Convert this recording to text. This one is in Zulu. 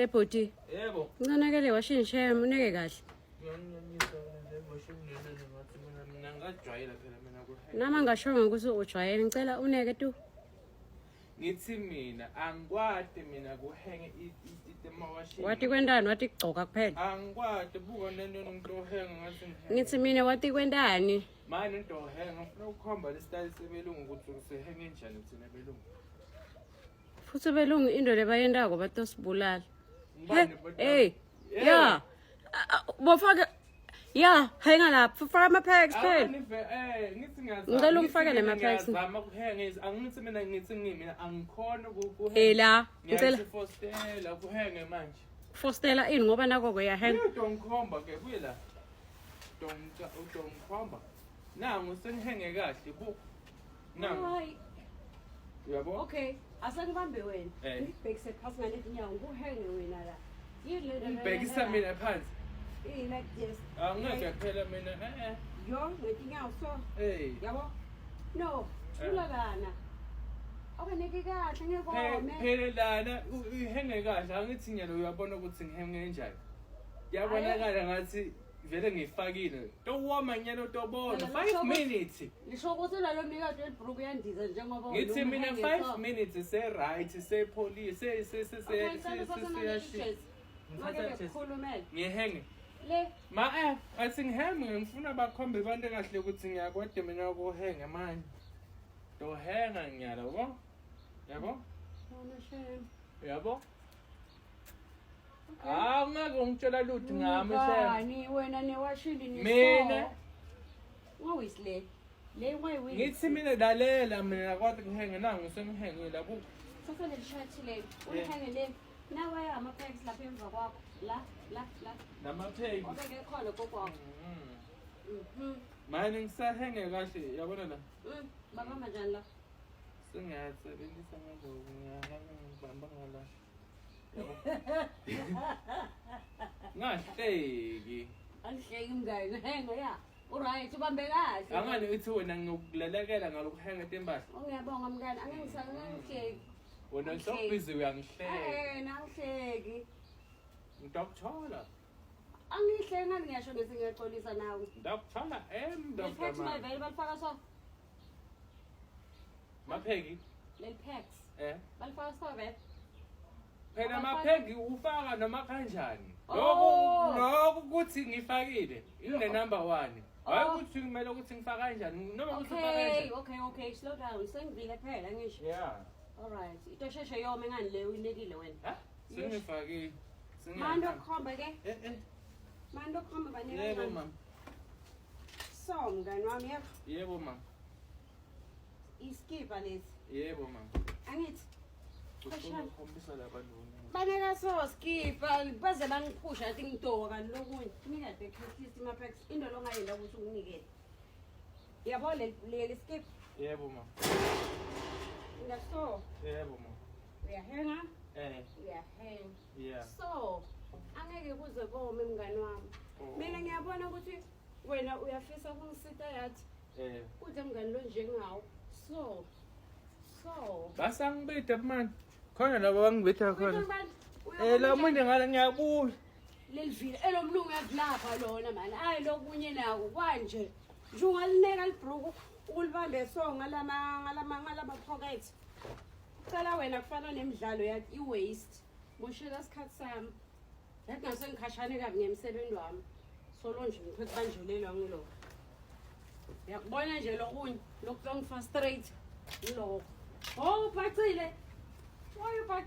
ebhoti. Yebo. Ncanakele washintshe uneke kahle. Ngiyanyanyisa nje ngoshingilele ngathi mina ngajwayela phela mina kuhenge. Nama ngashonga ukuthi ujwayele ngicela uneke tu. Ngithi mina angikwade mina kuhenge itemawashini. Wathi kwendani wathi gcoka kuphela. Angikwade buka nento ngitohenga ngathi ngihenge. Ngithi mina wathi kwendani. Manje into henga ufuna ukukhomba lesitayile sebelungu ukuthi usehenge njani kuthina belungu. Futhi belungu into lebayendako batosibulala. Ngibani Hey. Yeah. Bofaka yeah, hanga lapha. Faka ama packs phela. Ngithi ngiyazama. Ngicela ungifakele ama packs. Ngiyazama ukuhenge angithi mina ngithi ngimina angikhona ukuhenge. La, ngicela ngiyafostela kuhenge manje. Fostela ini ngoba nako kuyahenga. Udongikhomba ke kuyela. Udongikhomba. Nangu sengihenge kahle bu. Nangu. Uyabo? Okay, asengibambe wena. Ngibhekise phansi ngalethi nyawo nguhenge wena la. Ngibhekisa mina phansi. Like this. Angeke phela mina Yo, ngetinyawo so. Yabo? No, ulakana. Awuneke kahle ngekome. Phelelana uhenge kahle angithi nyalo uyabona ukuthi ngihenge kanjani. Yabonakala ngathi vele ngifakile. Towoma nyalo tobona 5 minutes. Ngisho ukuthi la lo mnikade welibruku yandiza njengoba ngithi mina 5 minutes se right se police se ngihenge le ma asingihenge ngifuna bakhombe abantu kahle ukuthi ngiyakwade mina ukuhenge manje dohenga ngiyala yabo yabo ngake ungitshela lutho ngami ngani wena newashili ni mina ngowisile le ngoyiwi ngithi mina lalela mina kwathi ngihenge nangu sengihenge labo sasa le shati le uhenge le nawe ama packs lapha emva kwakho la namapheki obeke khona gogo manje ngisahenge kahle yabona la baba majani la singiyasebenzisa ngezoku ngiyahamba ngala yabo ngahleki angihleki mngane henga ya Alright, ubambe kahle. Angani uthi wena ngikulalekela ngalokuhenga tempahla. Ngiyabonga mngane, angihleki. Wena so busy uyangihleka. Nangihleki. Ngidokuthola. Angihleki ngani ngiyasho bese ngiyaxolisa nawe. Ngidokuthola Packs my vele balifaka so. Mapheki. Lel packs. Balifaka so vele. Phela mapheki ufaka noma kanjani. Lokho kuthi ngifakile. Ine number 1. Hayi ukuthi kumele ukuthi ngifaka kanjani noma ukuthi ufaka kanjani. Okay, slow down. Sengivile phela ngisho. Yeah. Alright. Ito sheshe yome ngani le uyilekile wena. Ha? Sengifakile. Mando khomba ke? Mando khomba bani kancane. Yebo mama. So mngani wami yebo. Yebo mama. Iskipa lesi. Yebo mama. Angithi ukhombisa labantu. Baneka so skipa baze bangiphusha athi ngitoka kanti lokunye. Mina the case ma packs into longayenda ukuthi unginikele. Yabo le skip. Yebo mama. Ngaso. Yebo mama. Uyahenga? Uyahenga. Yeah. So, angeke kuze kome mngani wami. Mina ngiyabona ukuthi wena uyafisa ukungisita yathi. Uthi mngani lo njengawo. So. Basangibetha man. Khona labo bangibetha khona. La munye ngala ngiyabuya. Lelivile elomlungu yakulapha lona man. Hayi lokunye nako kwanje. Nje ungalineka libruku ulibambe so ngalama pockets. Cela wena kufana nemidlalo yathi iwaste. Moshela isikhathi sami. Yathi ngase ngikhashane kabi ngemsebenzi wami. Solo nje ngiphethe kanjelelwa ngilo. Yakubona nje lokunye lokuzongifrustrate lo. Oh, bacile. Why you back?